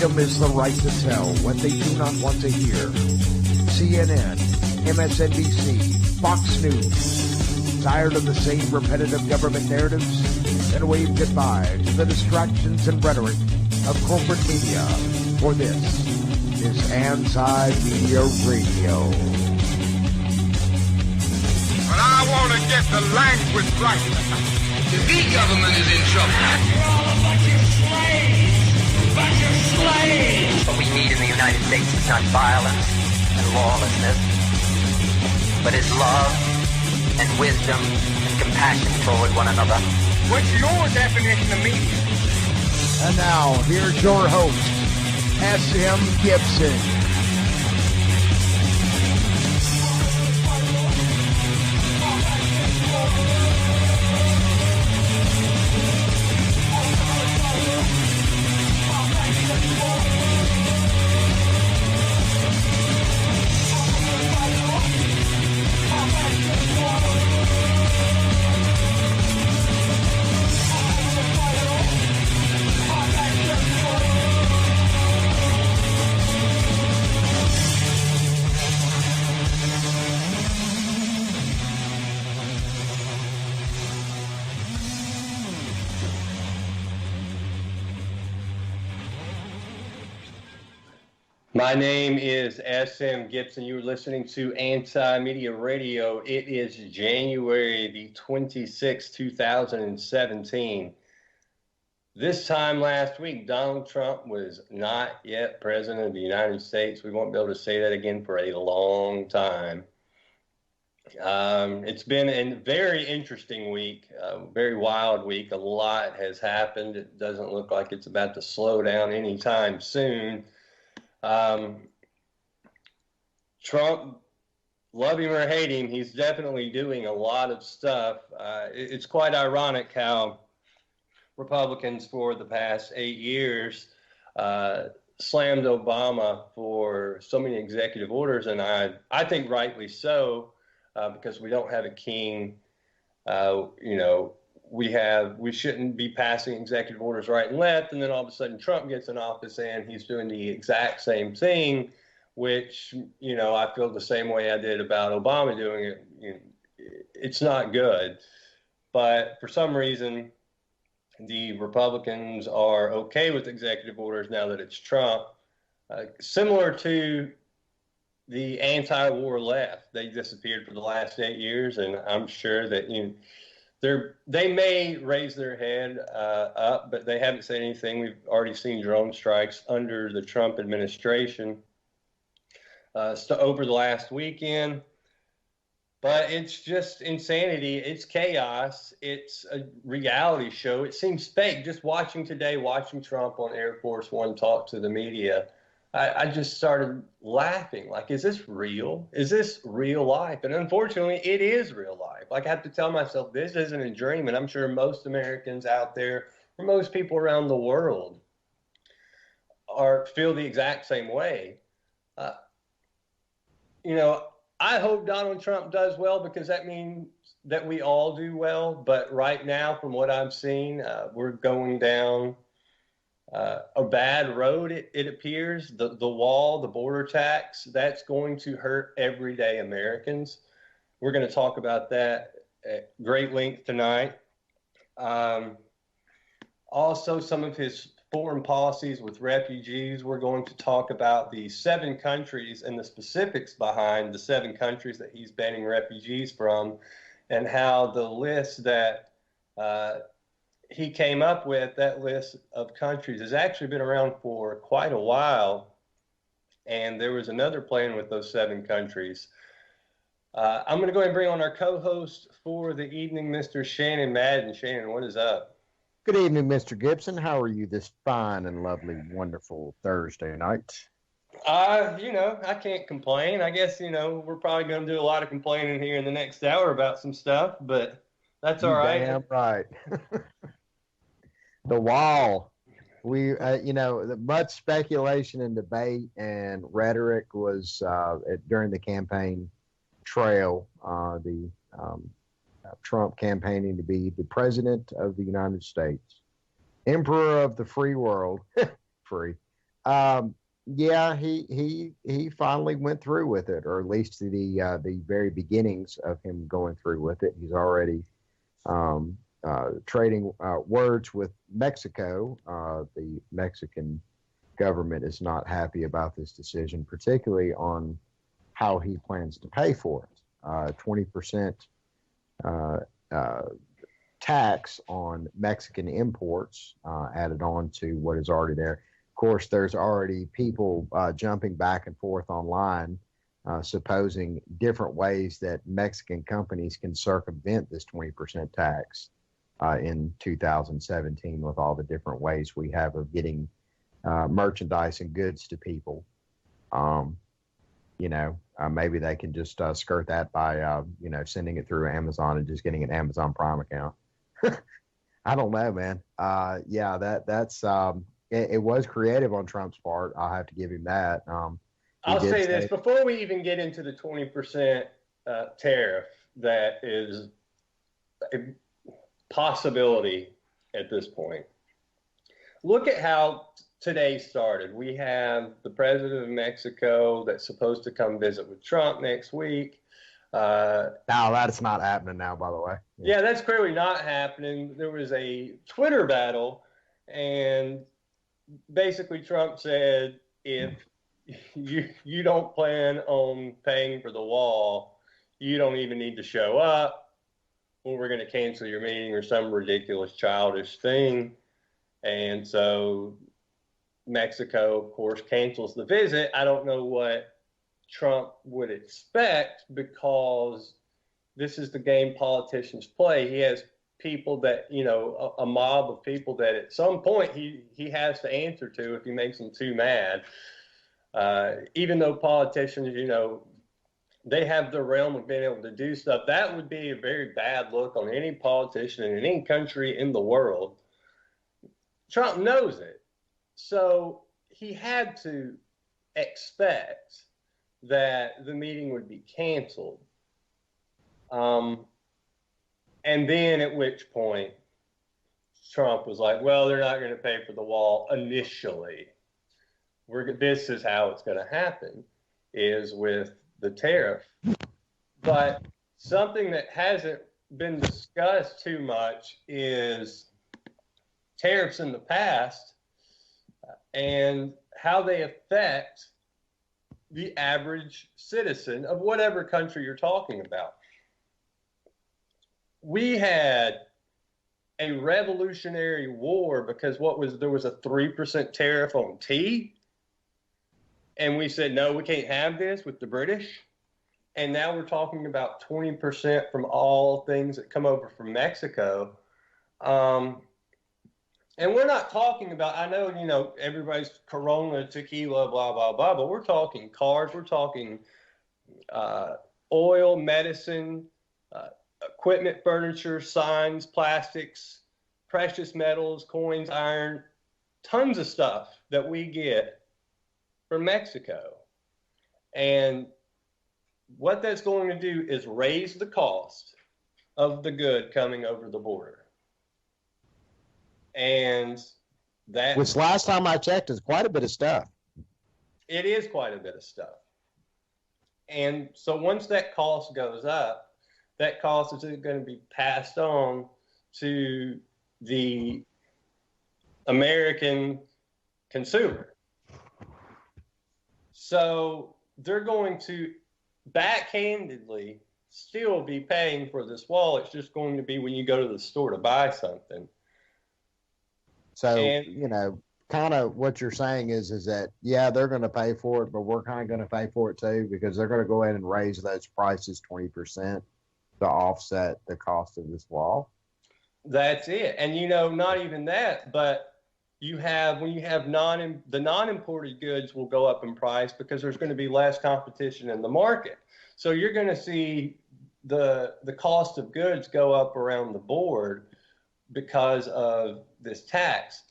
freedom is the right to tell what they do not want to hear. CNN, MSNBC, Fox News. Tired of the same repetitive government narratives? Then wave goodbye to the distractions and rhetoric of corporate media. For this is Anti-Media Radio. But I want to get the language right. The big government is in trouble. You're all a bunch of slaves. What we need in the United States is not violence and lawlessness, but is love and wisdom and compassion toward one another. What's your definition of media? And now, here's your host, S.M. Gibson. My name is S.M. Gibson. You're listening to Anti-Media Radio. It is January the 26th, 2017. This time last week, Donald Trump was not yet president of the United States. We won't be able to say that again for a long time. It's been a very interesting week, a very wild week. A lot has happened. It doesn't look like it's about to slow down anytime soon. Trump, love him or hate him, he's definitely doing a lot of stuff. It's quite ironic how Republicans for the past 8 years slammed Obama for so many executive orders, and I think rightly so, because we don't have a king. We shouldn't be passing executive orders right and left, and then all of a sudden Trump gets in office and he's doing the exact same thing, which, I feel the same way I did about Obama doing it. It's not good. But for some reason, the Republicans are okay with executive orders now that it's Trump. Similar to the anti-war left. They disappeared for the last 8 years, and I'm sure that they may raise their head up, but they haven't said anything. We've already seen drone strikes under the Trump administration over the last weekend. But it's just insanity. It's chaos. It's a reality show. It seems fake. Just watching Trump on Air Force One talk to the media, I just started laughing. Like, is this real? Is this real life? And unfortunately, it is real life. Like, I have to tell myself, this isn't a dream. And I'm sure most Americans out there, or most people around the world, feel the exact same way. I hope Donald Trump does well, because that means that we all do well. But right now, from what I've seen, we're going down a bad road, it appears. The wall, the border tax, that's going to hurt everyday Americans. We're going to talk about that at great length tonight. Also, some of his foreign policies with refugees. We're going to talk about the 7 countries and the specifics behind the 7 countries that he's banning refugees from, and how the list that he came up with, that list of countries, has actually been around for quite a while. And there was another plan with those 7 countries. I'm going to go ahead and bring on our co-host for the evening, Mr. Shannon Madden. Shannon, what is up? Good evening, Mr. Gibson. How are you this fine and lovely, wonderful Thursday night? I can't complain. I guess, we're probably going to do a lot of complaining here in the next hour about some stuff, but that's all right. Damn right. The wall. Much speculation and debate and rhetoric was during the campaign trail, Trump campaigning to be the president of the United States, emperor of the free world, free. Yeah, he finally went through with it, or at least the very beginnings of him going through with it. He's already trading words with Mexico. The Mexican government is not happy about this decision, particularly on how he plans to pay for it. 20% tax on Mexican imports added on to what is already there. Of course, there's already people jumping back and forth online, supposing different ways that Mexican companies can circumvent this 20% tax in 2017 with all the different ways we have of getting merchandise and goods to people. Maybe they can just skirt that by, sending it through Amazon and just getting an Amazon Prime account. I don't know, man. That's it was creative on Trump's part. I'll have to give him that. I'll say this before we even get into the 20% tariff that is a possibility at this point. Look at how today started. We have the president of Mexico that's supposed to come visit with Trump next week. No, that's not happening now, by the way. Yeah, that's clearly not happening. There was a Twitter battle, and basically Trump said, if you don't plan on paying for the wall, you don't even need to show up, or we're going to cancel your meeting, or some ridiculous childish thing. And so Mexico, of course, cancels the visit. I don't know what Trump would expect, because this is the game politicians play. He has people that, a mob of people that at some point he has to answer to if he makes them too mad. Even though politicians, they have the realm of being able to do stuff, that would be a very bad look on any politician in any country in the world. Trump knows it. So he had to expect that the meeting would be canceled. And then at which point Trump was like, well, they're not going to pay for the wall initially. This is how it's going to happen, is with the tariff. But something that hasn't been discussed too much is tariffs in the past and how they affect the average citizen of whatever country you're talking about. We had a revolutionary war because there was a 3% tariff on tea. And we said, no, we can't have this with the British. And now we're talking about 20% from all things that come over from Mexico. And we're not talking about, I know, everybody's Corona, tequila, blah, blah, blah, but we're talking cars, we're talking oil, medicine, equipment, furniture, signs, plastics, precious metals, coins, iron, tons of stuff that we get from Mexico. And what that's going to do is raise the cost of the good coming over the border. And that, which last time I checked is quite a bit of stuff. It is quite a bit of stuff. And so once that cost goes up, that cost is going to be passed on to the American consumer. So they're going to backhandedly still be paying for this wall. It's just going to be when you go to the store to buy something. So, kind of what you're saying is that, yeah, they're going to pay for it, but we're kind of going to pay for it too, because they're going to go ahead and raise those prices 20% to offset the cost of this wall. That's it. And, not even that, but when you have the non-imported goods will go up in price because there's going to be less competition in the market. So you're going to see the cost of goods go up around the board because of this tax.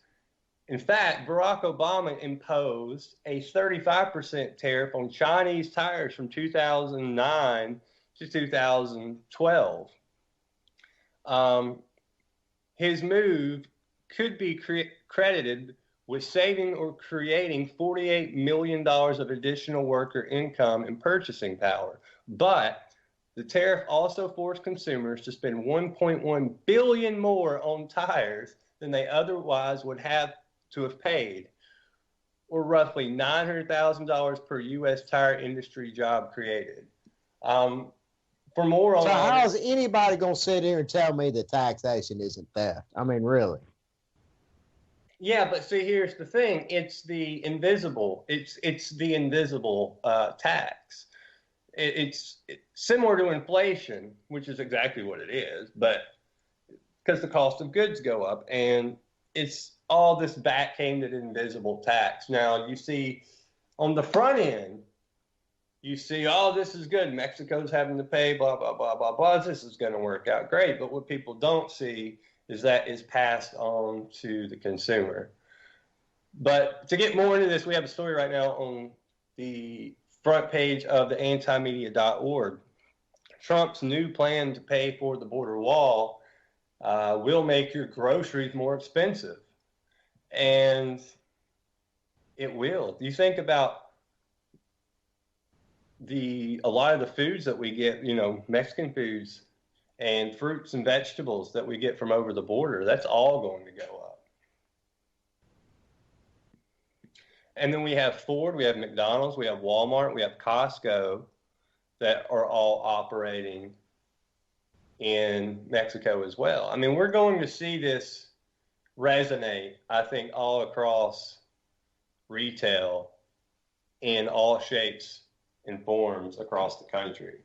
In fact, Barack Obama imposed a 35% tariff on Chinese tires from 2009 to 2012. His move could be credited with saving or creating $48 million of additional worker income and purchasing power. But the tariff also forced consumers to spend $1.1 billion more on tires than they otherwise would have to have paid, or roughly $900,000 per U.S. tire industry job created. For more on so how's anybody going to sit here and tell me that taxation isn't theft? I mean, really? Yeah, but see, here's the thing: it's the invisible. It's the invisible tax. It's similar to inflation, which is exactly what it is, but because the cost of goods go up, and it's all this backhanded invisible tax. Now you see on the front end, you see, oh, this is good. Mexico's having to pay, blah, blah, blah, blah, blah. This is going to work out great. But what people don't see is that is passed on to the consumer. But to get more into this, we have a story right now on the front page of the antimedia.org. Trump's new plan to pay for the border wall will make your groceries more expensive. And it will. You think about a lot of the foods that we get, Mexican foods and fruits and vegetables that we get from over the border, that's all going to go up. And then we have Ford, we have McDonald's, we have Walmart, we have Costco that are all operating in Mexico as well. I mean, we're going to see this resonate, I think, all across retail in all shapes and forms across the country.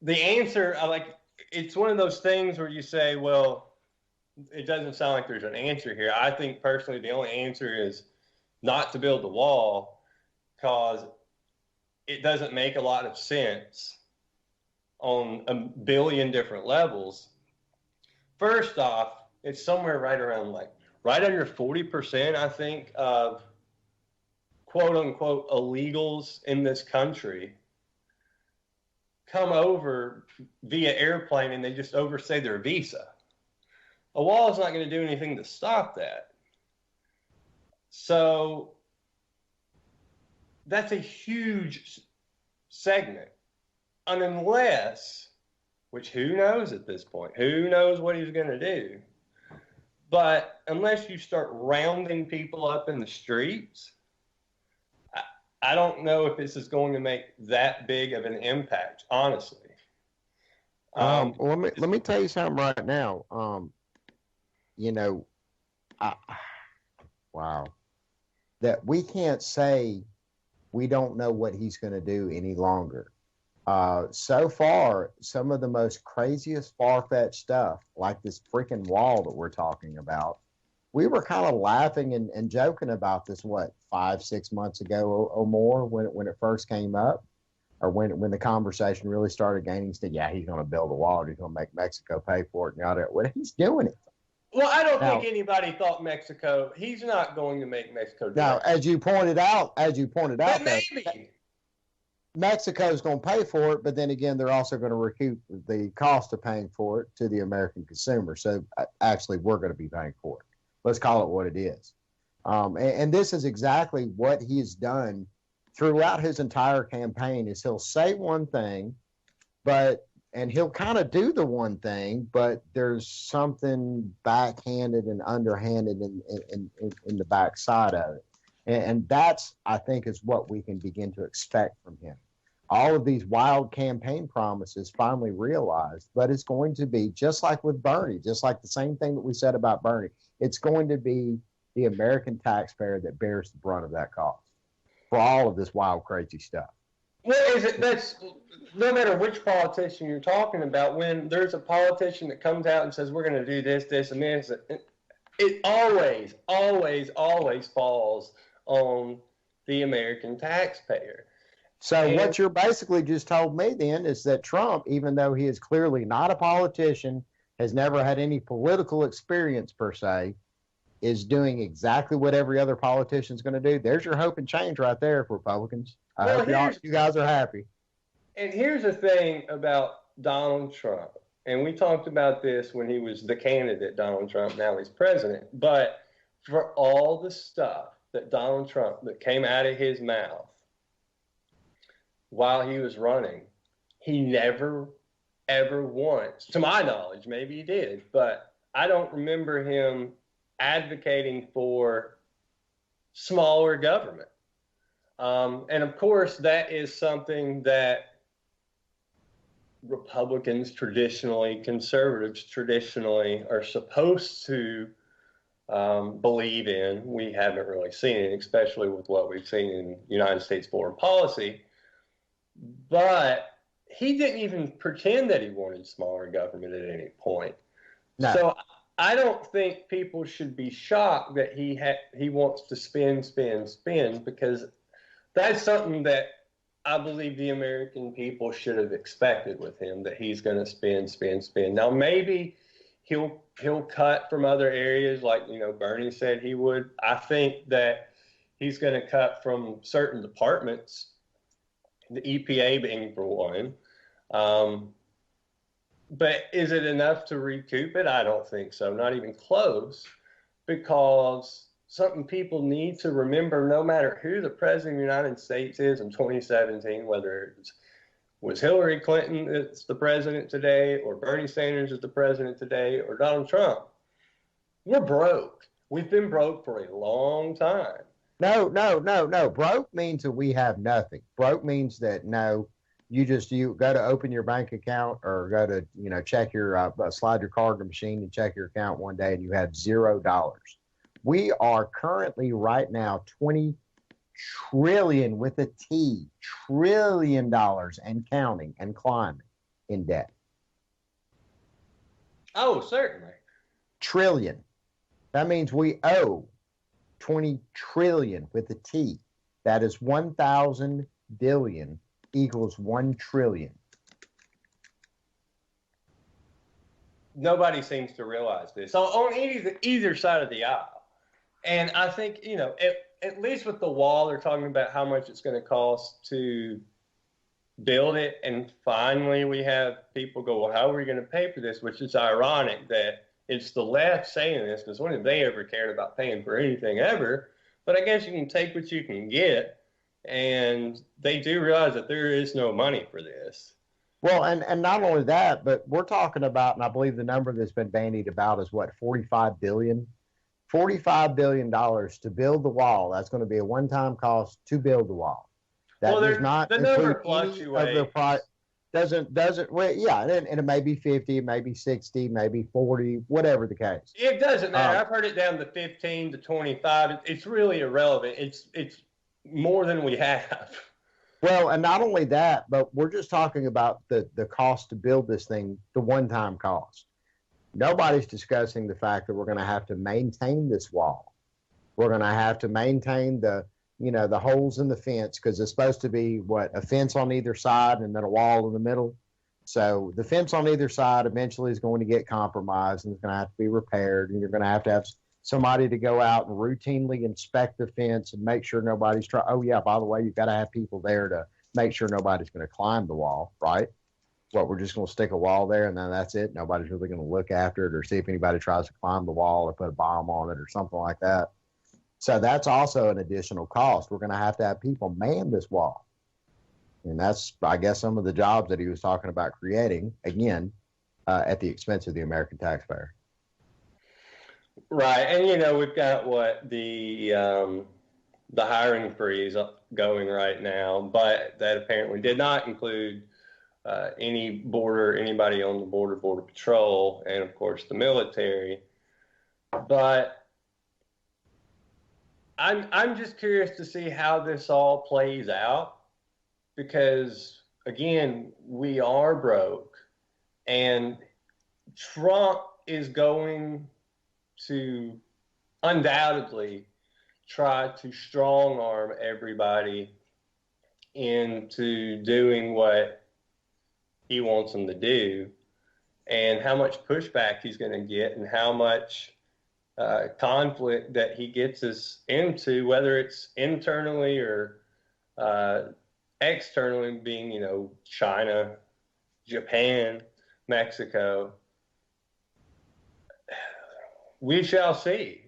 The answer, it's one of those things where you say, well, it doesn't sound like there's an answer here. I think personally the only answer is not to build the wall, because it doesn't make a lot of sense on a billion different levels. First off, it's somewhere right around right under 40%, I think, of quote unquote illegals in this country come over via airplane and they just overstay their visa. A wall is not going to do anything to stop that. So that's a huge segment. And unless, which who knows at this point, who knows what he's going to do. But unless you start rounding people up in the streets, I don't know if this is going to make that big of an impact, honestly. Let me tell you something right now. Wow, that we can't say we don't know what he's going to do any longer. So far, some of the most craziest, far-fetched stuff, like this freaking wall that we're talking about, we were kind of laughing and joking about this, 5-6 months ago or more when it first came up, or when the conversation really started gaining steam. Yeah, he's going to build a wall. He's going to make Mexico pay for it. And well, he's doing it. Well, I don't think anybody thought he's not going to make Mexico do it. Now, as you pointed out, but maybe. Mexico's going to pay for it, but then again, they're also going to recoup the cost of paying for it to the American consumer. So actually, we're going to be paying for it. Let's call it what it is. And this is exactly what he's done throughout his entire campaign. Is he'll say one thing, and he'll kind of do the one thing, but there's something backhanded and underhanded in the backside of it. And that's, I think, is what we can begin to expect from him. All of these wild campaign promises finally realized, but it's going to be just like with Bernie, just like the same thing that we said about Bernie. It's going to be the American taxpayer that bears the brunt of that cost for all of this wild, crazy stuff. Well, that's no matter which politician you're talking about, when there's a politician that comes out and says, we're going to do this, this, and this, it always, always, always falls on the American taxpayer. So what you're basically just told me then is that Trump, even though he is clearly not a politician, has never had any political experience per se, is doing exactly what every other politician is going to do. There's your hope and change right there for Republicans. I hope you guys are happy. And here's the thing about Donald Trump. and we talked about this when he was the candidate, Donald Trump, now he's president, but for all the stuff that Donald Trump, that came out of his mouth while he was running, he never, ever once, to my knowledge, maybe he did, but I don't remember him advocating for smaller government. And of course, that is something that Republicans traditionally, conservatives traditionally are supposed to believe in. We haven't really seen it, especially with what we've seen in United States foreign policy. But he didn't even pretend that he wanted smaller government at any point. No. So I don't think people should be shocked that he wants to spend, because that's something that I believe the American people should have expected with him, that he's going to spend. Now, maybe he'll cut from other areas, like, Bernie said he would. I think that he's going to cut from certain departments, the EPA being for one. But is it enough to recoup it? I don't think so, not even close, because something people need to remember, no matter who the president of the United States is in 2017, whether it was Hillary Clinton that's the president today, or Bernie Sanders is the president today, or Donald Trump, we're broke. We've been broke for a long time. No. Broke means that we have nothing. Broke means that you go to open your bank account, or go to, check your, slide your card in the machine and check your account one day, and you have $0. We are currently right now 20 trillion with a T, $trillion and counting and climbing in debt. Oh, certainly. Trillion. That means we owe 20 trillion with a T. That is 1,000 billion equals 1 trillion. Nobody seems to realize this. So on either side of the aisle. And I think, at least with the wall, they're talking about how much it's going to cost to build it. And finally, we have people go, well, how are we going to pay for this? Which is ironic that it's the left saying this, because when have they ever cared about paying for anything ever? But I guess you can take what you can get. And they do realize that there is no money for this. Well, and not only that, but we're talking about, and I believe the number that's been bandied about is what, $45 billion? $45 billion to build the wall. That's going to be a one-time cost to build the wall. That does not the number fluctuates. And it may be 50, maybe 60, maybe 40, whatever the case. It doesn't matter. I've heard it down to 15 to 25. It's really irrelevant. It's more than we have. Well, and not only that, but we're just talking about the cost to build this thing, the one-time cost. Nobody's discussing the fact that we're going to have to maintain this wall. We're going to have to maintain the holes in the fence, because it's supposed to be a fence on either side and then a wall in the middle. So the fence on either side eventually is going to get compromised, and it's going to have to be repaired, and you're going to have somebody to go out and routinely inspect the fence and make sure nobody's trying. Oh yeah, by the way, you've got to have people there to make sure nobody's going to climb the wall, right? We're just going to stick a wall there and then that's it? Nobody's really going to look after it or see if anybody tries to climb the wall or put a bomb on it or something like that. So that's also an additional cost. We're going to have people man this wall. And that's, I guess, some of the jobs that he was talking about creating, again, at the expense of the American taxpayer. Right. And, we've got the hiring freeze going right now, but that apparently did not include anybody on the border patrol, and of course the military. But I'm just curious to see how this all plays out, because again, we are broke, and Trump is going to undoubtedly try to strong arm everybody into doing what he wants them to do, and how much pushback he's going to get, and how much conflict that he gets us into, whether it's internally or externally, being, China, Japan, Mexico. We shall see.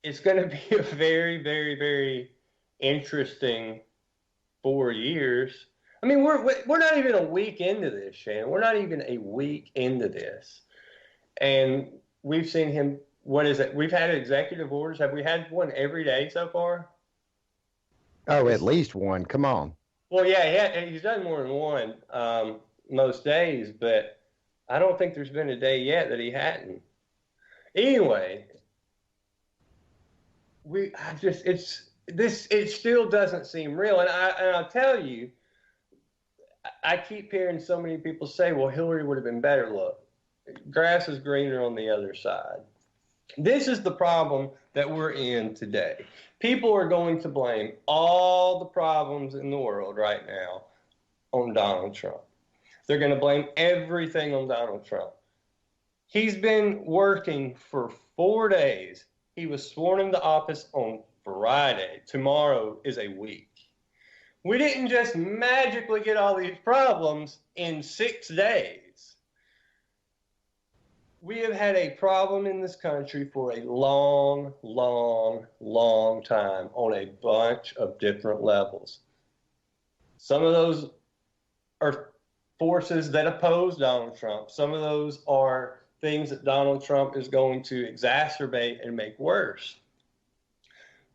It's going to be a very, very, very interesting 4 years. I mean, we're not even a week into this, Shannon. We're not even a week into this. And we've seen him, what is it? We've had executive orders. Have we had one every day so far? Oh, at least one. Come on. Well, yeah, he's done more than one most days, but I don't think there's been a day yet that he hadn't. Anyway, it still doesn't seem real. And I'll tell you, I keep hearing so many people say, well, Hillary would have been better. Look, grass is greener on the other side. This is the problem that we're in today. People are going to blame all the problems in the world right now on Donald Trump. They're going to blame everything on Donald Trump. He's been working for 4 days. He was sworn into office on Friday. Tomorrow is a week. We didn't just magically get all these problems in 6 days. We have had a problem in this country for a long, long, long time on a bunch of different levels. Some of those are forces that oppose Donald Trump. Some of those are things that Donald Trump is going to exacerbate and make worse.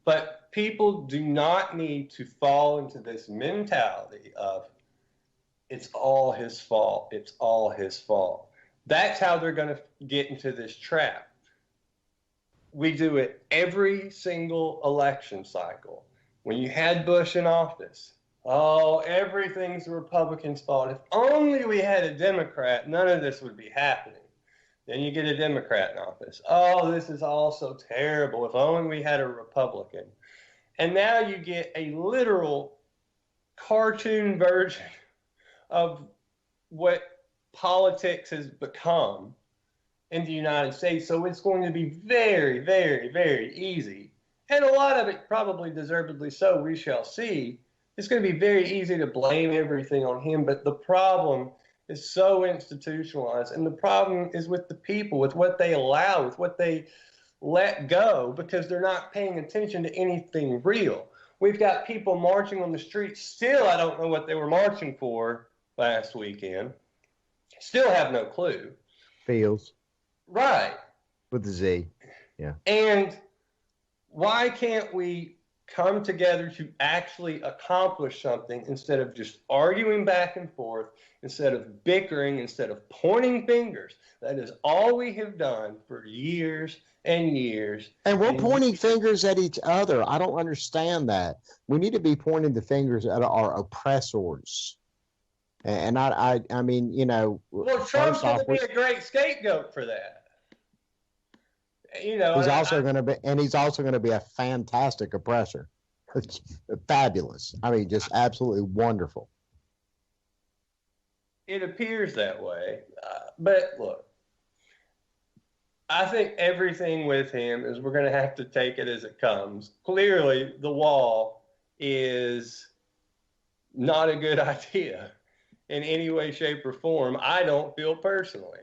But people do not need to fall into this mentality of it's all his fault. It's all his fault. That's how they're going to get into this trap. We do it every single election cycle. When you had Bush in office, oh, everything's the Republicans' fault. If only we had a Democrat, none of this would be happening. Then you get a Democrat in office. Oh, this is all so terrible. If only we had a Republican. And now you get a literal cartoon version of what politics has become in the United States. So it's going to be very, very, very easy. And a lot of it probably deservedly so, we shall see. It's going to be very easy to blame everything on him. But the problem is so institutionalized. And the problem is with the people, with what they allow, with what they let go, because they're not paying attention to anything real. We've got people marching on the streets. Still, I don't know what they were marching for last weekend. Still have no clue. Fields. Right. With the Z. Yeah. And why can't we come together to actually accomplish something instead of just arguing back and forth, instead of bickering, instead of pointing fingers? That is all we have done for years and years. And we're pointing fingers at each other. I don't understand that. We need to be pointing the fingers at our oppressors. And I mean, you know. Well, Trump's going to be a great scapegoat for that. You know, he's also going to be a fantastic oppressor. Fabulous. I mean, just absolutely wonderful. It appears that way. But look, I think everything with him is we're going to have to take it as it comes. Clearly, the wall is not a good idea in any way, shape, or form. I don't feel personally.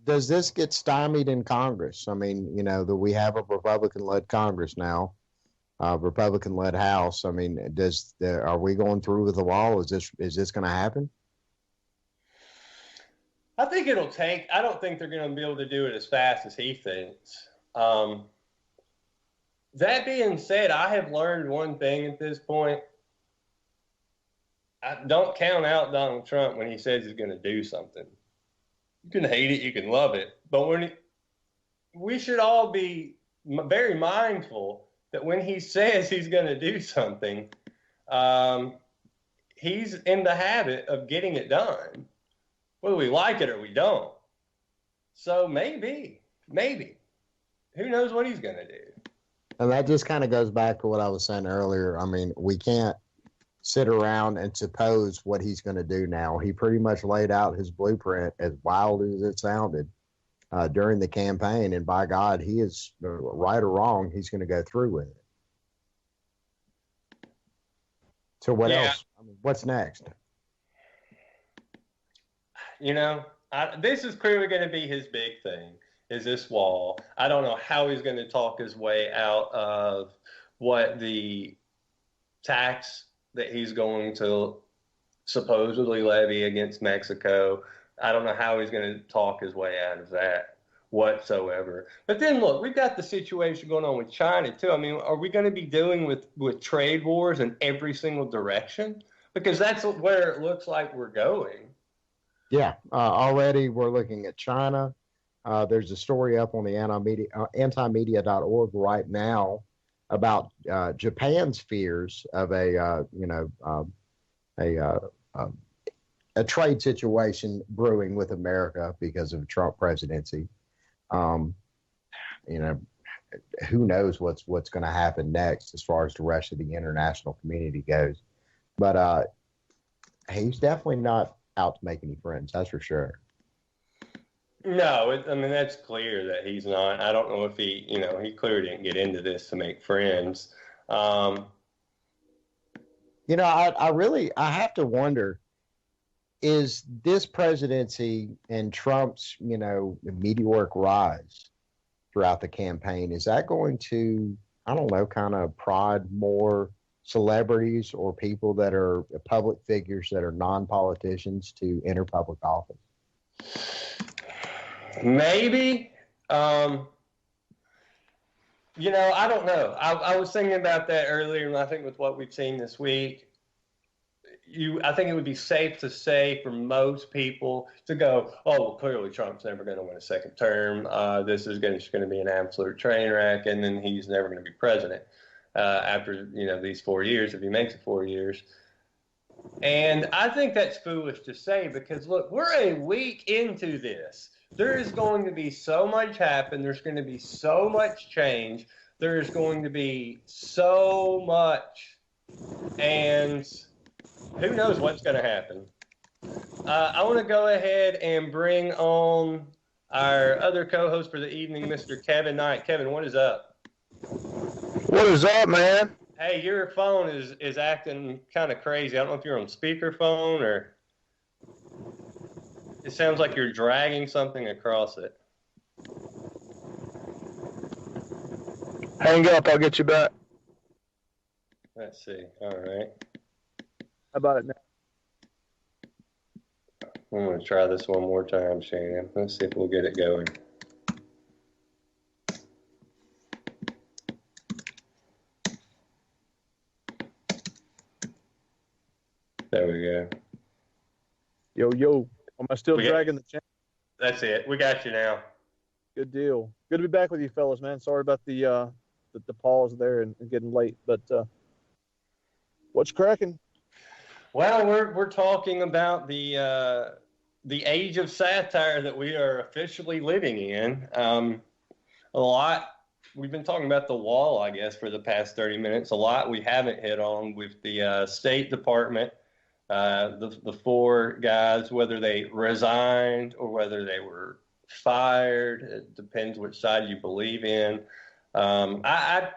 Does this get stymied in Congress? I mean, you know, that we have a Republican-led Congress now, Republican-led House. I mean, are we going through with the wall? Is this going to happen? I think it'll take. I don't think they're going to be able to do it as fast as he thinks. That being said, I have learned one thing at this point. I don't count out Donald Trump when he says he's going to do something. You can hate it, you can love it, but we should all be very mindful that when he says he's going to do something, he's in the habit of getting it done, whether we like it or we don't. So maybe, who knows what he's going to do? And that just kind of goes back to what I was saying earlier. I mean, we can't sit around and suppose what he's going to do now. He pretty much laid out his blueprint, as wild as it sounded, during the campaign. And by God, he is, right or wrong, he's going to go through with it. So what else? I mean, what's next? This is clearly going to be his big thing, is this wall. I don't know how he's going to talk his way out of what the tax that he's going to supposedly levy against Mexico. I don't know how he's going to talk his way out of that whatsoever. But then look, we've got the situation going on with China too. I mean, are we going to be dealing with trade wars in every single direction? Because that's where it looks like we're going. Yeah, already we're looking at China. There's a story up on the antimedia.org right now about Japan's fears of a trade situation brewing with America because of Trump presidency. Who knows what's going to happen next as far as the rest of the international community goes. But he's definitely not out to make any friends, that's for sure. No, that's clear that he's not. I don't know if he clearly didn't get into this to make friends. I have to wonder, is this presidency and Trump's, meteoric rise throughout the campaign, is that going to, kind of prod more celebrities or people that are public figures that are non-politicians to enter public office? Maybe. I don't know. I was thinking about that earlier, and I think with what we've seen this week, I think it would be safe to say for most people to go, oh, well, clearly Trump's never going to win a second term. This is just going to be an absolute train wreck, and then he's never going to be president after these 4 years, if he makes it 4 years. And I think that's foolish to say because, look, we're a week into this. There is going to be so much happen. There's going to be so much change. There's going to be so much. And who knows what's going to happen. I want to go ahead and bring on our other co-host for the evening, Mr. Kevin Knight. Kevin, what is up? What is up, man? Hey, your phone is acting kind of crazy. I don't know if you're on speakerphone or it sounds like you're dragging something across it. Hang up, I'll get you back. Let's see. All right. How about it now? I'm going to try this one more time, Shannon. Let's see if we'll get it going. There we go. Yo. Am I still dragging the channel? That's it. We got you now. Good deal. Good to be back with you fellas, man. Sorry about the pause there and getting late, but what's cracking? Well, we're talking about the age of satire that we are officially living in. A lot. We've been talking about the wall, I guess, for the past 30 minutes. A lot we haven't hit on with the State Department. The four guys, whether they resigned or whether they were fired, it depends which side you believe in. I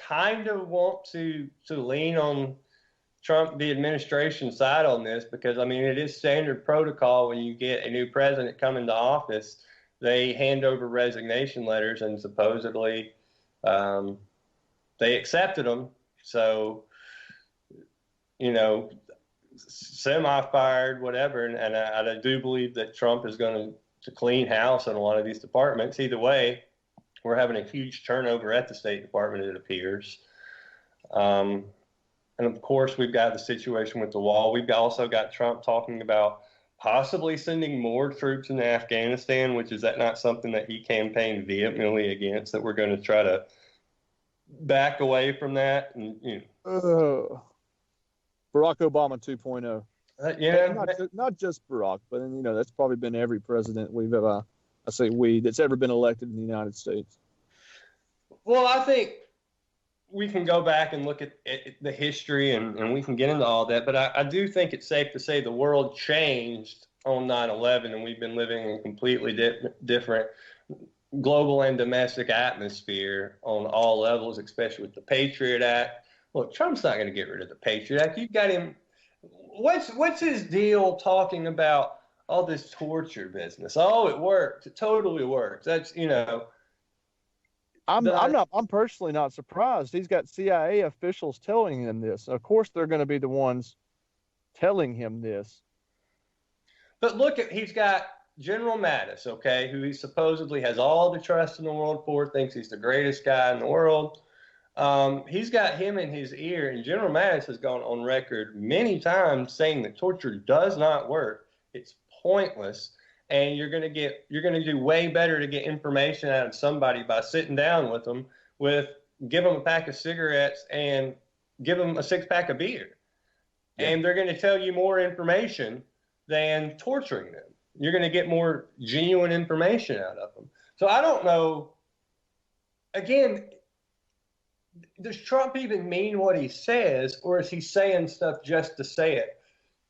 kind of want to lean on Trump, the administration side on this, because it is standard protocol when you get a new president coming to office, they hand over resignation letters, and supposedly they accepted them. So, semi-fired, whatever, and I do believe that Trump is going to clean house in a lot of these departments. Either way, we're having a huge turnover at the State Department, it appears. And of course, we've got the situation with the wall. We've also got Trump talking about possibly sending more troops into Afghanistan, which is that not something that he campaigned vehemently against, that we're going to try to back away from that? And, Barack Obama 2.0. Yeah. Not just Barack, but that's probably been every president we've ever, that's ever been elected in the United States. Well, I think we can go back and look at the history and we can get into all that, but I do think it's safe to say the world changed on 9/11, and we've been living in a completely different global and domestic atmosphere on all levels, especially with the Patriot Act. Look, Trump's not going to get rid of the Patriot Act. You've got him. What's his deal talking about all this torture business. Oh, it worked. It totally worked. That's, I'm personally not surprised. He's got CIA officials telling him this. Of course, they're going to be the ones telling him this. But he's got General Mattis, okay, who he supposedly has all the trust in the world for, thinks he's the greatest guy in the world. He's got him in his ear, and General Mattis has gone on record many times saying that torture does not work. It's pointless. And you're going to do way better to get information out of somebody by sitting down with them, give them a pack of cigarettes and give them a 6-pack of beer. Yeah. And they're going to tell you more information than torturing them. You're going to get more genuine information out of them. So I don't know. Again, does Trump even mean what he says, or is he saying stuff just to say it?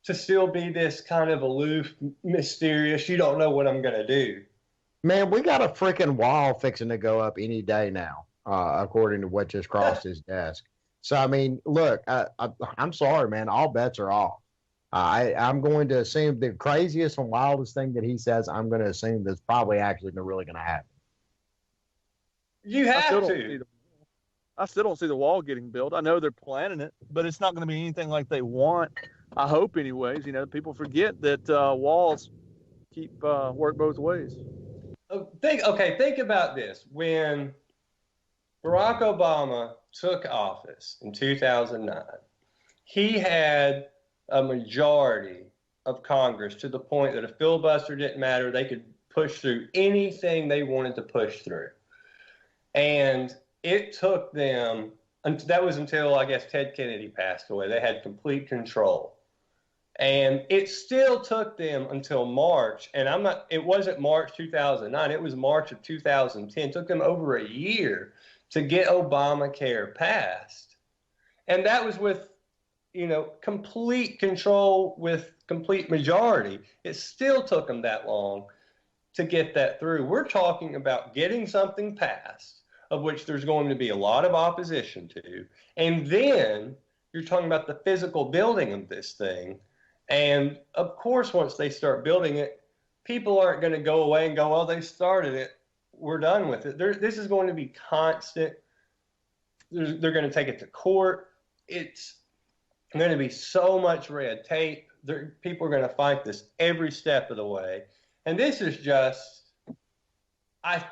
To still be this kind of aloof, mysterious, you don't know what I'm going to do. Man, we got a freaking wall fixing to go up any day now, according to what just crossed his desk. So, I mean, look, I'm sorry, man. All bets are off. I'm going to assume the craziest and wildest thing that he says, I'm going to assume that's probably actually really going to happen. You have to. I still don't see the wall getting built. I know they're planning it, but it's not going to be anything like they want. I hope, anyways. People forget that walls work both ways. Think about this. When Barack Obama took office in 2009, he had a majority of Congress to the point that a filibuster didn't matter. They could push through anything they wanted to push through. And it took them, and that was until, I guess, Ted Kennedy passed away. They had complete control. And it still took them until March, and it wasn't March 2009, it was March of 2010. It took them over a year to get Obamacare passed. And that was with, complete control with complete majority. It still took them that long to get that through. We're talking about getting something passed, of which there's going to be a lot of opposition to. And then you're talking about the physical building of this thing. And of course, once they start building it, people aren't going to go away and go, "Oh, they started it. We're done with it." This is going to be constant. They're going to take it to court. It's going to be so much red tape. People are going to fight this every step of the way. And this is just, I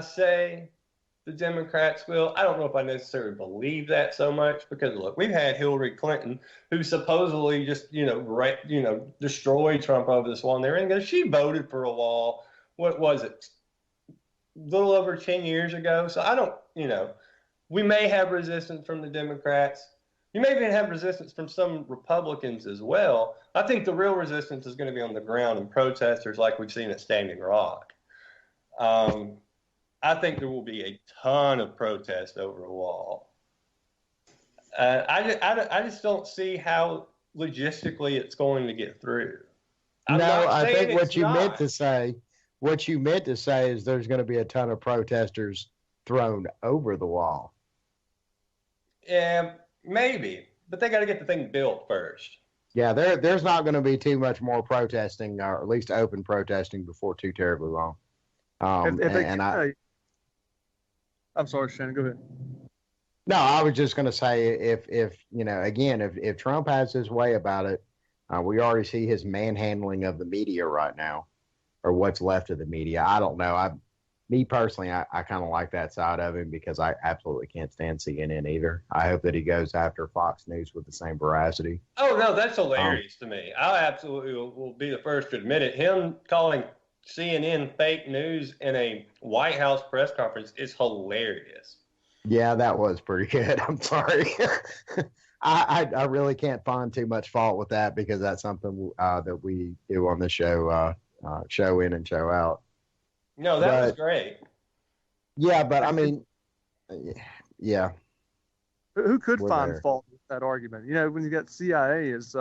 say the Democrats will. I don't know if I necessarily believe that so much because, look, we've had Hillary Clinton, who supposedly just, destroyed Trump over this wall. And everything. She voted for a wall. What was it? A little over 10 years ago. So I don't, we may have resistance from the Democrats. You may even have resistance from some Republicans as well. I think the real resistance is going to be on the ground and protesters like we've seen at Standing Rock. I think there will be a ton of protest over a wall. I just don't see how logistically it's going to get through. I think what you meant to say is there's going to be a ton of protesters thrown over the wall. Yeah, maybe, but they got to get the thing built first. Yeah, there's not going to be too much more protesting, or at least open protesting, before too terribly long. I'm sorry, Shannon. Go ahead. No, I was just going to say, if Trump has his way about it, we already see his manhandling of the media right now, or what's left of the media. I don't know. Me personally, I kind of like that side of him because I absolutely can't stand CNN either. I hope that he goes after Fox News with the same veracity. Oh, no, that's hilarious to me. I absolutely will be the first to admit it. Him calling CNN fake news in a White House press conference is hilarious. Yeah, that was pretty good. I'm sorry. I really can't find too much fault with that because that's something that we do on the show, show in and show out. No, that was great. Yeah, but I mean, yeah. Who could find fault with that argument? When you got CIA is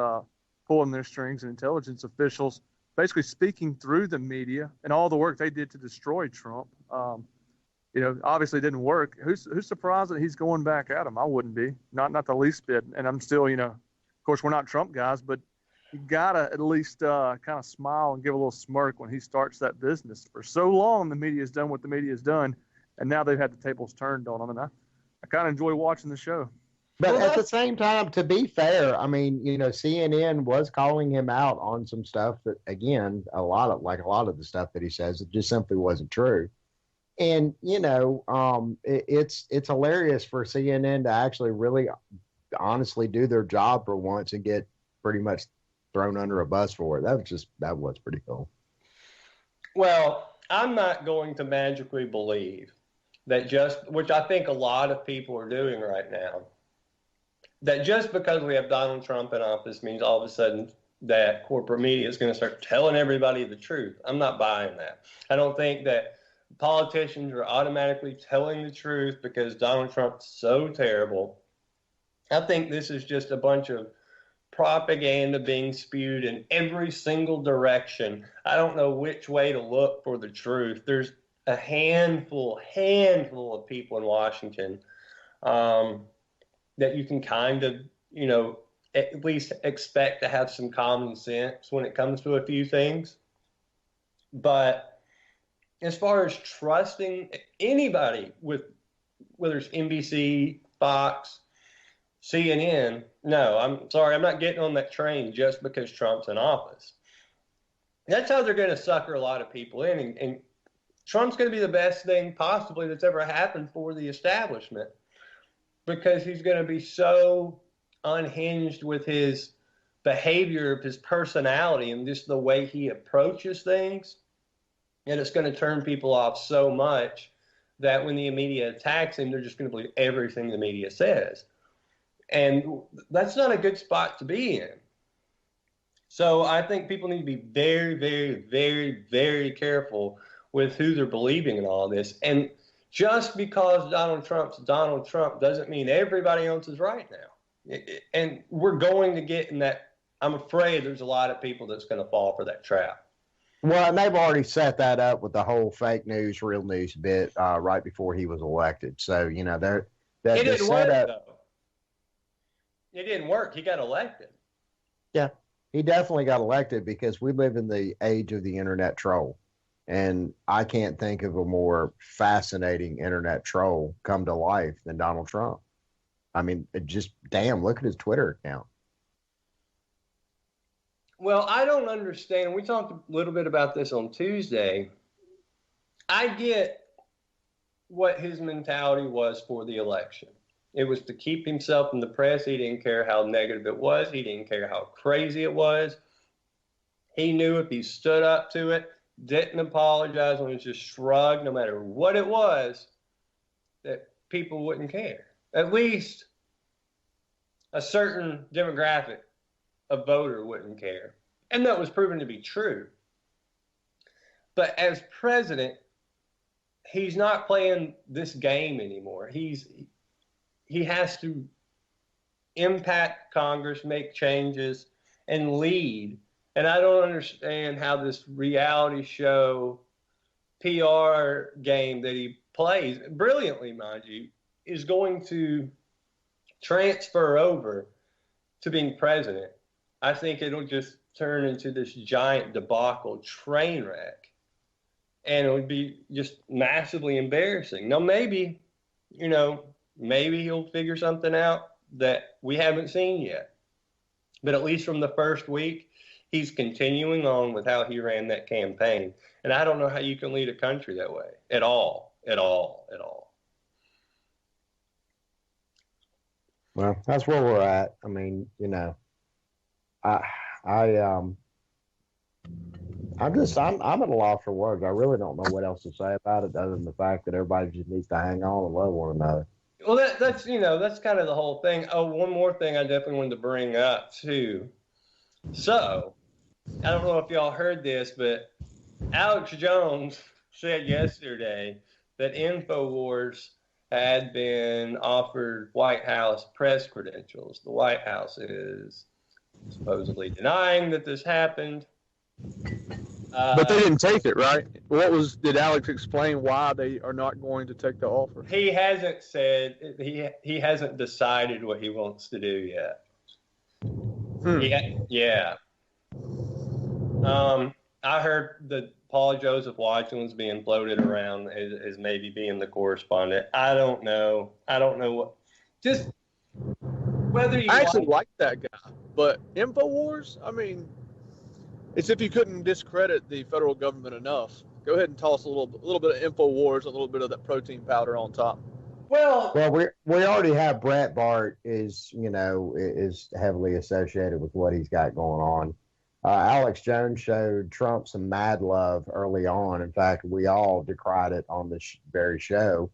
pulling their strings and intelligence officials basically speaking through the media and all the work they did to destroy Trump. Obviously it didn't work. Who's surprised that he's going back at him? I wouldn't be. Not the least bit. And I'm still, of course, we're not Trump guys, but you gotta at least kind of smile and give a little smirk when he starts that business. For so long, the media has done what the media has done, and now they've had the tables turned on them. And I kind of enjoy watching the show. But at the same time, to be fair, I mean, CNN was calling him out on some stuff that, again, a lot of the stuff that he says, it just simply wasn't true. And it's hilarious for CNN to actually really honestly do their job for once and get pretty much thrown under a bus for it. That was pretty cool. Well, I'm not going to magically believe that which I think a lot of people are doing right now, that just because we have Donald Trump in office means all of a sudden that corporate media is going to start telling everybody the truth. I'm not buying that. I don't think that politicians are automatically telling the truth because Donald Trump's so terrible. I think this is just a bunch of propaganda being spewed in every single direction. I don't know which way to look for the truth. There's a handful of people in Washington that you can kind of, at least expect to have some common sense when it comes to a few things. But as far as trusting anybody with whether it's NBC, Fox, CNN, no, I'm sorry, I'm not getting on that train just because Trump's in office. That's how they're going to sucker a lot of people in. And Trump's going to be the best thing possibly that's ever happened for the establishment because he's going to be so unhinged with his behavior, his personality, and just the way he approaches things. And it's going to turn people off so much that when the media attacks him, they're just going to believe everything the media says. And that's not a good spot to be in. So I think people need to be very, very, very, very careful with who they're believing in all this. And just because Donald Trump's Donald Trump doesn't mean everybody else is right now. And we're going to get in that. I'm afraid there's a lot of people that's going to fall for that trap. Well, and they've already set that up with the whole fake news, real news bit right before he was elected. So, it didn't work, though. It didn't work. He got elected. Yeah, he definitely got elected because we live in the age of the internet troll. And I can't think of a more fascinating internet troll come to life than Donald Trump. I mean, look at his Twitter account. Well, I don't understand. We talked a little bit about this on Tuesday. I get what his mentality was for the election. It was to keep himself in the press. He didn't care how negative it was. He didn't care how crazy it was. He knew if he stood up to it, didn't apologize, and was just shrugged, no matter what it was, that people wouldn't care. At least a certain demographic of voter wouldn't care. And that was proven to be true. But as president, he's not playing this game anymore. He has to impact Congress, make changes, and lead. And I don't understand how this reality show PR game that he plays, brilliantly, mind you, is going to transfer over to being president. I think it'll just turn into this giant debacle train wreck. And it would be just massively embarrassing. Now, maybe he'll figure something out that we haven't seen yet. But at least from the first week, he's continuing on with how he ran that campaign. And I don't know how you can lead a country that way at all. Well, that's where we're at. I mean, I'm at a loss for words. I really don't know what else to say about it other than the fact that everybody just needs to hang on and love one another. Well, that's kind of the whole thing. Oh, one more thing I definitely wanted to bring up too. So, I don't know if y'all heard this, but Alex Jones said yesterday that InfoWars had been offered White House press credentials. The White House is supposedly denying that this happened. But they didn't take it, right? Did Alex explain why they are not going to take the offer? He hasn't said, he hasn't decided what he wants to do yet. Yeah. I heard that Paul Joseph Washington's being floated around as maybe being the correspondent. I don't know. What. Just whether you. I actually like that guy, but InfoWars. I mean, it's if you couldn't discredit the federal government enough. Go ahead and toss a little bit of InfoWars, a little bit of that protein powder on top. Well, we already have Breitbart is heavily associated with what he's got going on. Alex Jones showed Trump some mad love early on. In fact, we all decried it on this very show.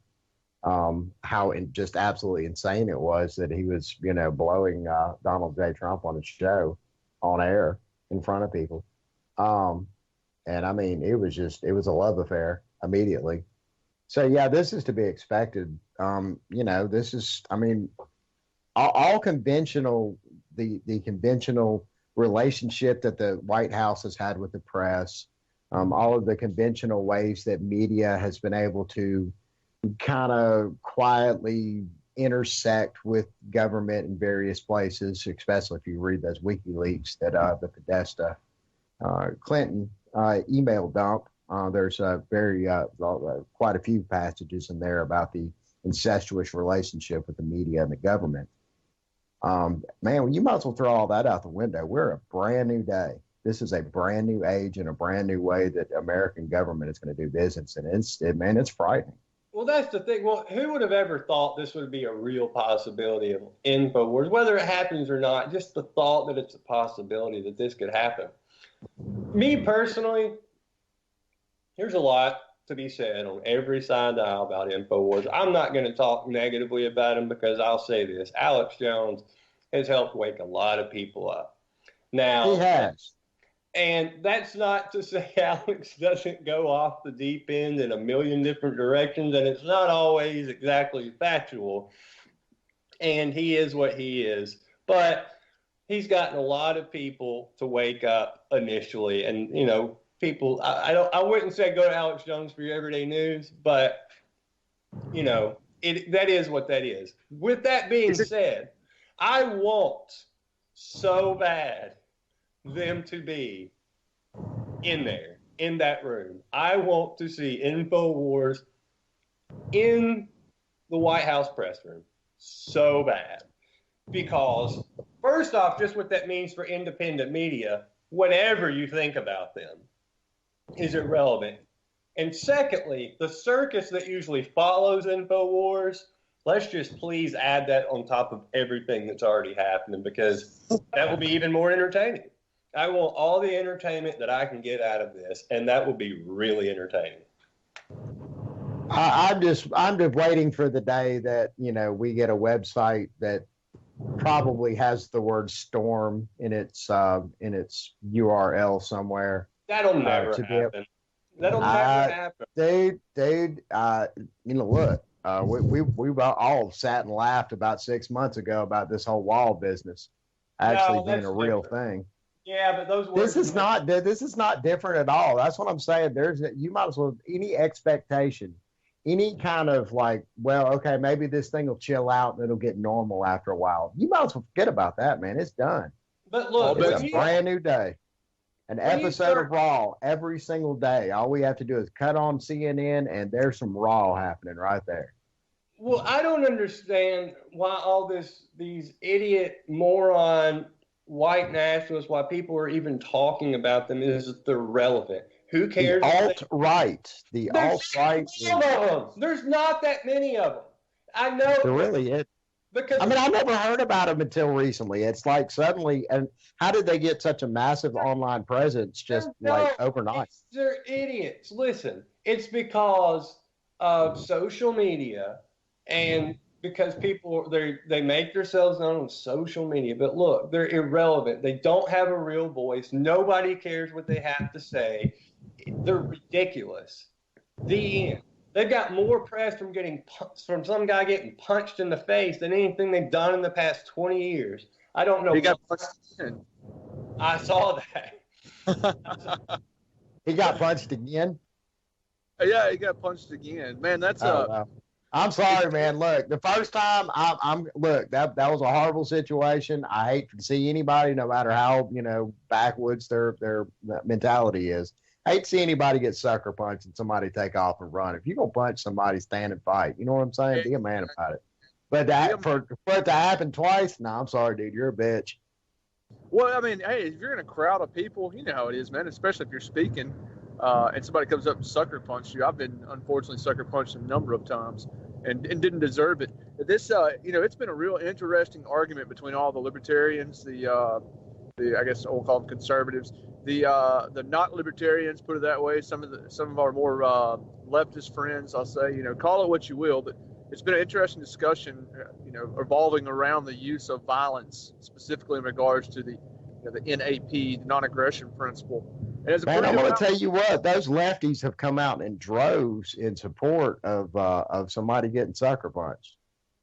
How just absolutely insane it was that he was, blowing Donald J. Trump on his show on air in front of people. And I mean, it was a love affair immediately. So yeah, this is to be expected. This is, I mean, all conventional, the conventional relationship that the White House has had with the press, all of the conventional ways that media has been able to kind of quietly intersect with government in various places, especially if you read those WikiLeaks that the Podesta Clinton email dump. There's quite a few passages in there about the incestuous relationship with the media and the government. Man, you might as well throw all that out the window. We're a brand new day. This is a brand new age and a brand new way that American government is going to do business, and it's frightening. Well, that's the thing. Well, who would have ever thought this would be a real possibility of InfoWars, whether it happens or not? Just the thought that it's a possibility that this could happen. Me personally, there's a lot to be said on every side of the aisle about InfoWars. I'm not going to talk negatively about him because I'll say this. Alex Jones has helped wake a lot of people up. Now, he has. And that's not to say Alex doesn't go off the deep end in a million different directions, and it's not always exactly factual. And he is what he is. But he's gotten a lot of people to wake up initially. And, people, I wouldn't say go to Alex Jones for your everyday news, but, that is what that is. With that being said, I want so bad them to be in there, in that room. I want to see InfoWars in the White House press room so bad. Because, first off, just what that means for independent media, whatever you think about them, is irrelevant. And secondly, the circus that usually follows InfoWars, let's just please add that on top of everything that's already happening, because that will be even more entertaining. I want all the entertainment that I can get out of this, and that will be really entertaining. I'm just waiting for the day that, we get a website that probably has the word storm in its URL somewhere. That'll never happen. That'll never happen. Dude, look, we all sat and laughed about 6 months ago about this whole wall business actually being a real thing. Yeah, but those words. This is not different at all. That's what I'm saying. You might as well, any expectation, any kind of like, well, okay, maybe this thing will chill out and it'll get normal after a while. You might as well forget about that, man. It's done. But look, it's a brand new day. An episode of Raw every single day. All we have to do is cut on CNN, and there's some Raw happening right there. Well, I don't understand why all these idiot, moron, white nationalists, why people are even talking about them, is that they're relevant. Who cares? The alt-right. There's not that many of them. I know. There really is. Because I never heard about them until recently. It's like suddenly, and how did they get such a massive online presence just overnight? They're idiots. Listen, it's because of social media and because people, they make themselves known on social media. But look, they're irrelevant. They don't have a real voice. Nobody cares what they have to say. They're ridiculous. The end. They've got more press from some guy getting punched in the face than anything they've done in the past 20 years. I don't know. He got punched again. I saw that. He got punched again? Yeah, he got punched again. Man, that's wow. I'm sorry, man. Look, the first time look, that was a horrible situation. I hate to see anybody, no matter how, backwoods their mentality is. I hate to see anybody get sucker punched and somebody take off and run. If you're gonna punch somebody, stand and fight. You know what I'm saying? Be a man about it. But for it to happen twice, no, I'm sorry, dude. You're a bitch. Well, I mean, hey, if you're in a crowd of people, you know how it is, man. Especially if you're speaking, and somebody comes up and sucker punches you. I've been unfortunately sucker punched a number of times, and didn't deserve it. This, it's been a real interesting argument between all the libertarians, the I guess we'll call them conservatives, the not libertarians, put it that way. Some of our more leftist friends, I'll say, call it what you will, but it's been an interesting discussion, revolving around the use of violence, specifically in regards to the NAP, the non-aggression principle. And as I'm going to tell you what, those lefties have come out in droves in support of somebody getting sucker punched.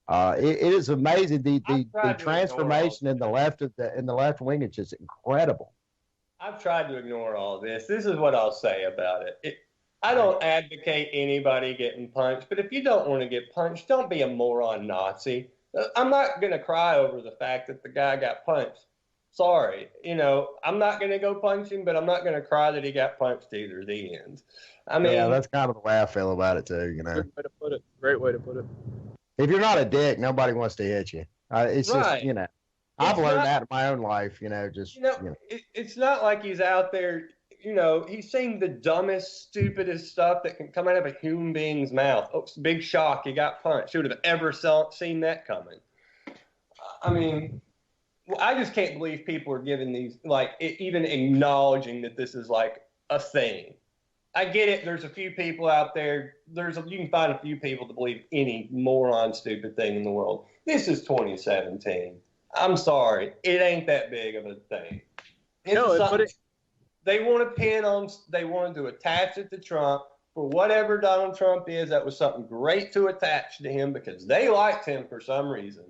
It is amazing the transformation in the left wing is just incredible. I've tried to ignore all this. This is what I'll say about it. I don't advocate anybody getting punched, but if you don't want to get punched, don't be a moron Nazi. I'm not going to cry over the fact that the guy got punched. Sorry. I'm not going to go punch him, but I'm not going to cry that he got punched either. The end. I mean, yeah, that's kind of the way I feel about it too, Good way to put it. Great way to put it. If you're not a dick, nobody wants to hit you. It's right. Just, I've learned that in my own life, It's not like he's out there, he's saying the dumbest, stupidest stuff that can come out of a human being's mouth. Oh, big shock, he got punched. Who would have ever seen that coming? I mean, I just can't believe people are giving these, even acknowledging that this is like a thing. I get it. There's a few people out there. You can find a few people to believe any moron, stupid thing in the world. This is 2017. I'm sorry. It ain't that big of a thing. They want to attach it to Trump for whatever Donald Trump is. That was something great to attach to him because they liked him for some reason.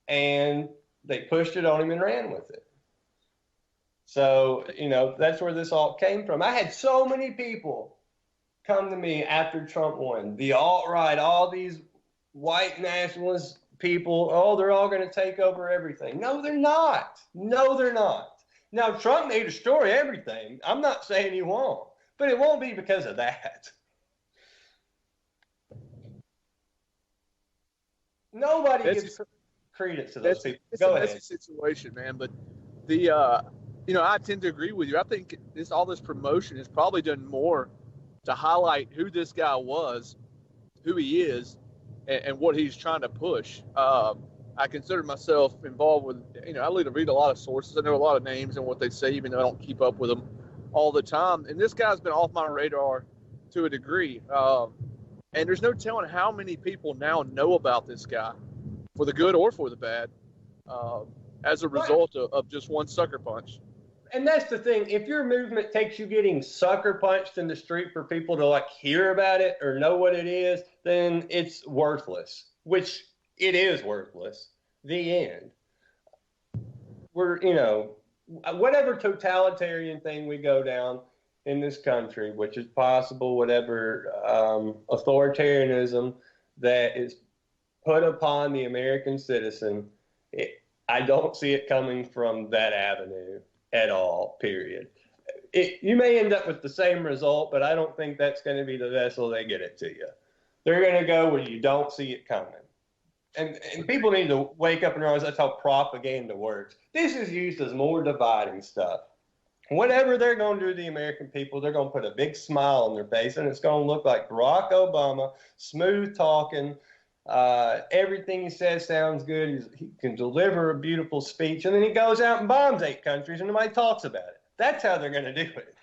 And they pushed it on him and ran with it. So, that's where this all came from. I had so many people come to me after Trump won. The alt-right, all these white nationalist people, they're all going to take over everything. No, they're not. No, they're not. Now, Trump may destroy everything. I'm not saying he won't, but it won't be because of that. Nobody gives credence to those people. Go ahead. It's a situation, man, but I tend to agree with you. I think all this promotion has probably done more to highlight who this guy was, who he is, and what he's trying to push. I consider myself involved with, I read a lot of sources. I know a lot of names and what they say, even though I don't keep up with them all the time. And this guy's been off my radar to a degree. And there's no telling how many people now know about this guy, for the good or for the bad, as a result of just one sucker punch. And that's the thing. If your movement takes you getting sucker punched in the street for people to hear about it or know what it is, then it's worthless, which it is worthless. The end. We're, whatever totalitarian thing we go down in this country, which is possible, whatever authoritarianism that is put upon the American citizen, I don't see it coming from that avenue at all, period. You may end up with the same result, but I don't think that's going to be the vessel they get it to you. They're going to go where you don't see it coming. And people need to wake up and realize that's how propaganda works. This is used as more dividing stuff. Whatever they're going to do to the American people, they're going to put a big smile on their face, and it's going to look like Barack Obama, smooth talking, everything he says sounds good. He can deliver a beautiful speech, and then he goes out and bombs 8 countries, and nobody talks about it. That's how they're going to do it.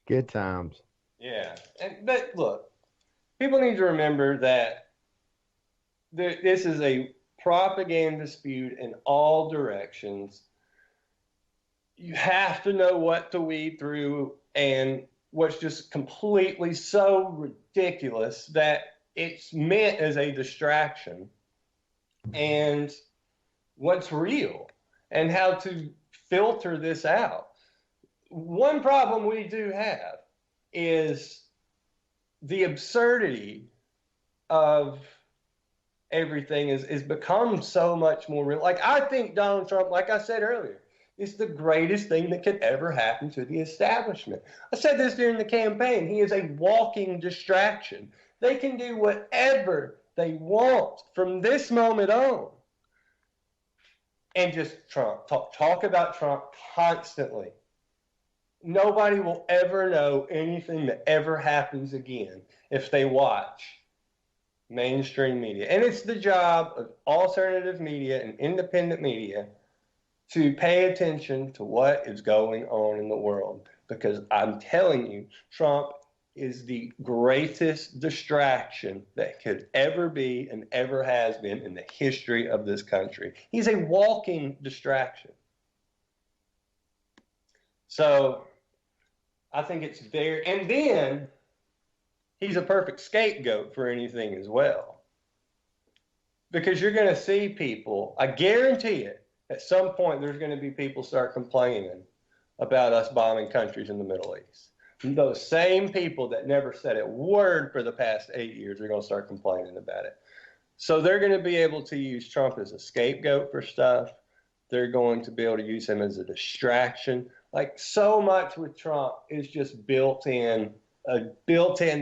Good times. Yeah, but look, people need to remember that this is a propaganda spewed in all directions. You have to know what to weed through and what's just completely so ridiculous that it's meant as a distraction, and what's real and how to filter this out. One problem we do have is the absurdity of everything is become so much more real. Like, I think Donald Trump, like I said earlier, is the greatest thing that could ever happen to the establishment. I said this during the campaign. He is a walking distraction. They can do whatever they want from this moment on. And just Trump. Talk about Trump constantly. Nobody will ever know anything that ever happens again if they watch mainstream media. And it's the job of alternative media and independent media to pay attention to what is going on in the world. Because I'm telling you, Trump is the greatest distraction that could ever be and ever has been in the history of this country. He's a walking distraction. So I think it's very, and then he's a perfect scapegoat for anything as well. Because you're going to see people, I guarantee it, at some point there's going to be people start complaining about us bombing countries in the Middle East. Those same people that never said a word for the past 8 years are going to start complaining about it. So they're going to be able to use Trump as a scapegoat for stuff. They're going to be able to use him as a distraction. Like, so much with Trump is just a built-in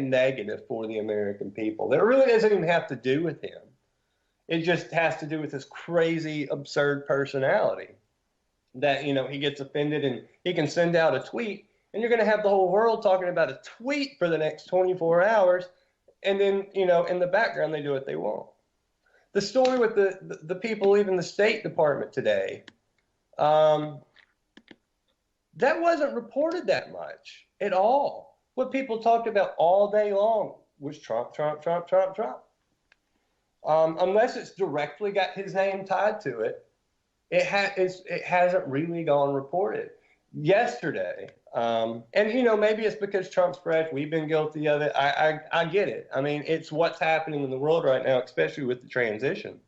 negative for the American people. That really doesn't even have to do with him. It just has to do with his crazy, absurd personality. That, you know, he gets offended and he can send out a tweet, and you're going to have the whole world talking about a tweet for the next 24 hours. And then, you know, in the background, they do what they want. The story with the people leaving the State Department today, that wasn't reported that much at all. What people talked about all day long was Trump, Trump, Trump, Trump, Trump. Unless it's directly got his name tied to it, it hasn't really gone reported. Yesterday, and, you know, maybe it's because Trump's fresh. We've been guilty of it. I get it. I mean, it's what's happening in the world right now, especially with the transition.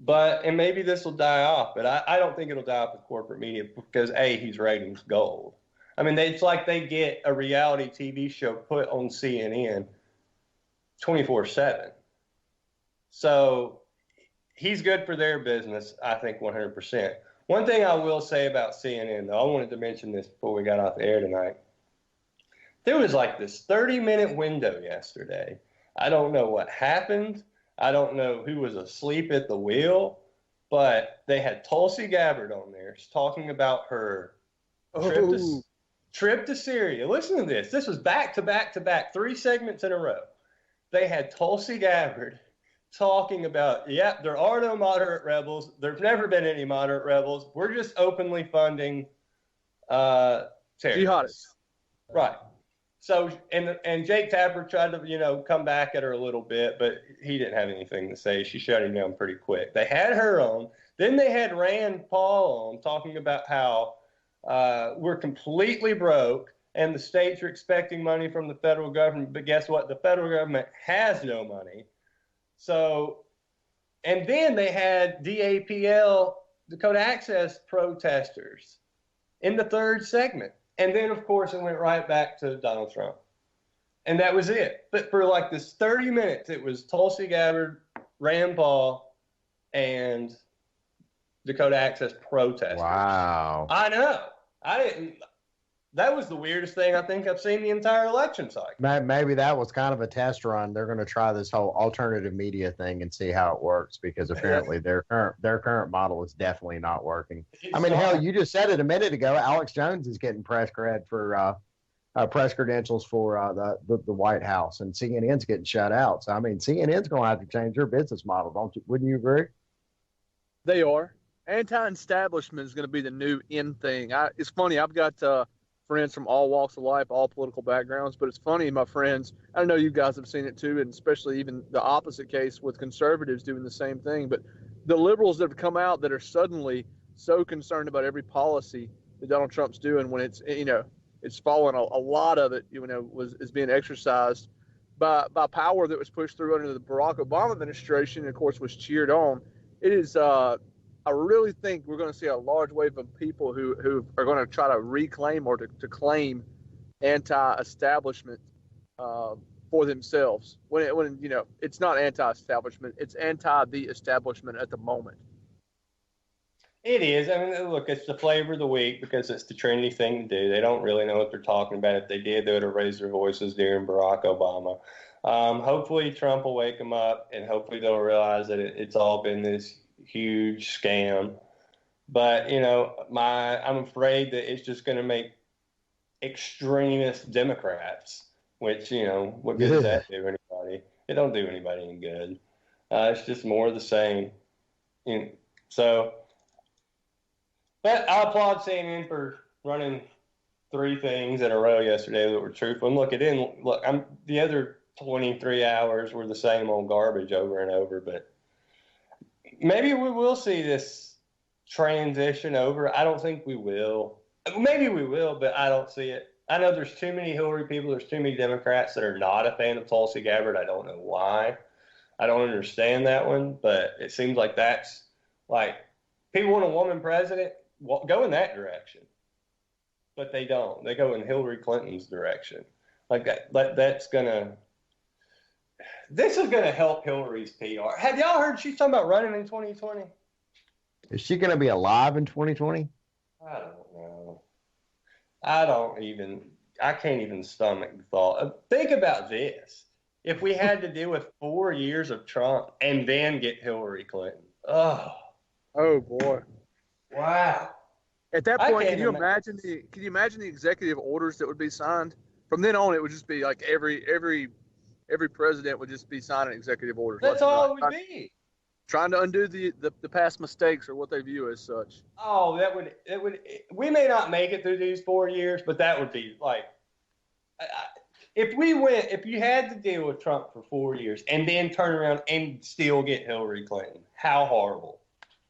And maybe this will die off, but I don't think it'll die off with corporate media because, A, he's ratings gold. I mean, it's like they get a reality TV show put on CNN 24/7. So he's good for their business, I think, 100%. One thing I will say about CNN, though, I wanted to mention this before we got off the air tonight. There was like this 30-minute window yesterday. I don't know what happened. I don't know who was asleep at the wheel, but they had Tulsi Gabbard on there talking about her trip to Syria. Listen to this. This was back to back to back, 3 segments in a row. They had Tulsi Gabbard talking about, there are no moderate rebels. There's never been any moderate rebels. We're just openly funding terrorists. Jihadists. Right. So, and Jake Tapper tried to, you know, come back at her a little bit, but he didn't have anything to say. She shut him down pretty quick. They had her on. Then they had Rand Paul on talking about how we're completely broke and the states are expecting money from the federal government. But guess what? The federal government has no money. So, and then they had DAPL, Dakota Access protesters in the 3rd segment. And then, of course, it went right back to Donald Trump. And that was it. But for like this 30 minutes, it was Tulsi Gabbard, Rand Paul, and Dakota Access protesters. Wow. I know. That was the weirdest thing I think I've seen the entire election cycle. Maybe that was kind of a test run. They're going to try this whole alternative media thing and see how it works, because apparently their current model is definitely not working. I mean, hell, you just said it a minute ago. Alex Jones is getting press credentials for the White House, and CNN's getting shut out. So I mean, CNN's going to have to change their business model, wouldn't you agree? They are. Anti-establishment is going to be the new in thing. It's funny. I've got friends from all walks of life, all political backgrounds. But it's funny, my friends, I know you guys have seen it too, and especially even the opposite case with conservatives doing the same thing. But the liberals that have come out that are suddenly so concerned about every policy that Donald Trump's doing, when it's, you know, it's fallen, a lot of it, you know, is being exercised by power that was pushed through under the Barack Obama administration, and of course was cheered on. It is I really think we're going to see a large wave of people who are going to try to reclaim or to claim anti-establishment for themselves. When it's not anti-establishment, it's anti the establishment at the moment. It is. I mean, look, it's the flavor of the week because it's the trendy thing to do. They don't really know what they're talking about. If they did, they would have raised their voices during Barack Obama. Hopefully Trump will wake them up, and hopefully they'll realize that it's all been this huge scam. But, I'm afraid that it's just going to make extremist Democrats, which, what good does that do anybody? It don't do anybody any good. It's just more of the same. But I applaud CNN for running 3 things in a row yesterday that were truthful. And look, the other 23 hours were the same old garbage over and over. But maybe we will see this transition over. I don't think we will. Maybe we will, but I don't see it. I know there's too many Hillary people. There's too many Democrats that are not a fan of Tulsi Gabbard. I don't know why. I don't understand that one, but it seems like that's like people want a woman president. Go in that direction, but they don't. They go in Hillary Clinton's direction. Like that. This is gonna help Hillary's PR. Have y'all heard she's talking about running in 2020? Is she gonna be alive in 2020? I don't know. I can't even stomach the thought. Think about this: if we had to deal with 4 years of Trump and then get Hillary Clinton, oh boy. Wow. At that point, can you imagine the executive orders that would be signed? From then on, it would just be like every president would just be signing executive orders. That's all it would be. Trying to undo the past mistakes or what they view as such. Oh, it would. We may not make it through these 4 years, but that would be like, if you had to deal with Trump for 4 years and then turn around and still get Hillary Clinton, how horrible.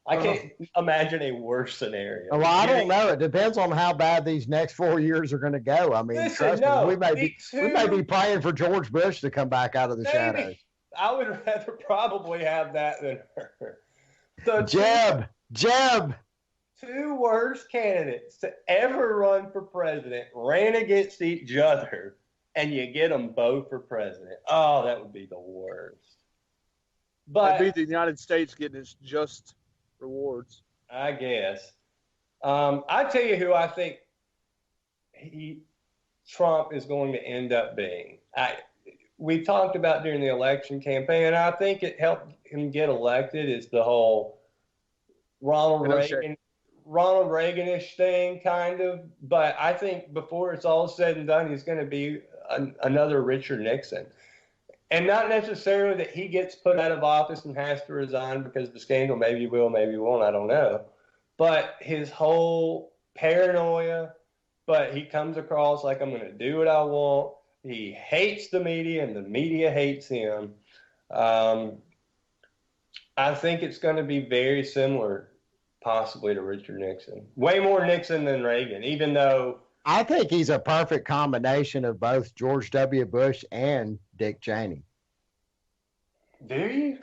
I can't imagine a worse scenario. Well, I don't know. It depends on how bad these next 4 years are going to go. I mean, we may be praying for George Bush to come back out of the shadows. I would rather probably have that than her. So Jeb. 2 worst candidates to ever run for president ran against each other, and you get them both for president. Oh, that would be the worst. But that'd be the United States getting its just rewards, I guess. I tell you who I think Trump is going to end up being. We talked about during the election campaign, and I think it helped him get elected is the whole Ronald Reagan-ish thing, kind of. But I think before it's all said and done, he's going to be another Richard Nixon. And not necessarily that he gets put out of office and has to resign because of the scandal. Maybe he will, maybe he won't. I don't know. But his whole paranoia, but he comes across like, I'm going to do what I want. He hates the media, and the media hates him. I think it's going to be very similar, possibly, to Richard Nixon. Way more Nixon than Reagan, even though I think he's a perfect combination of both George W. Bush and Dick Cheney. Do you?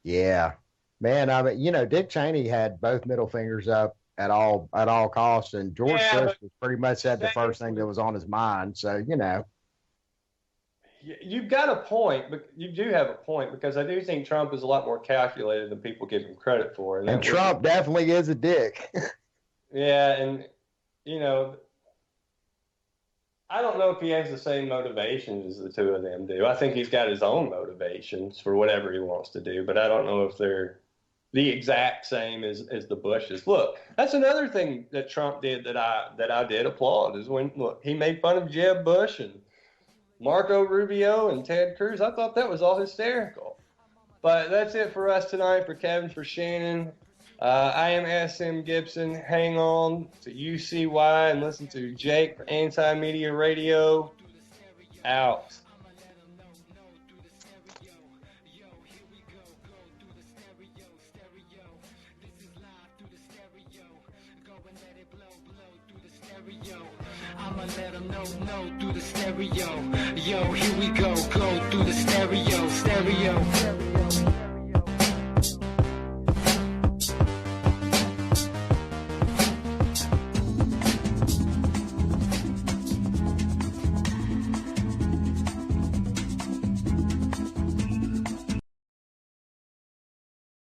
Yeah. Man, I mean, Dick Cheney had both middle fingers up at all costs, and George Bush was pretty much said the first thing that was on his mind. So, You've got a point, but you do have a point, because I do think Trump is a lot more calculated than people give him credit for. And Trump definitely is a dick. Yeah, and, I don't know if he has the same motivations as the two of them do. I think he's got his own motivations for whatever he wants to do, but I don't know if they're the exact same as the Bushes. Look, that's another thing that Trump did that I did applaud is when he made fun of Jeb Bush and Marco Rubio and Ted Cruz. I thought that was all hysterical. But that's it for us tonight. For Kevin, for Shannon, I am SM Gibson. Hang on to UCY and listen to Jake for Anti-Media Radio. Out. I'ma let them know through the stereo. Yo, here we go through the stereo.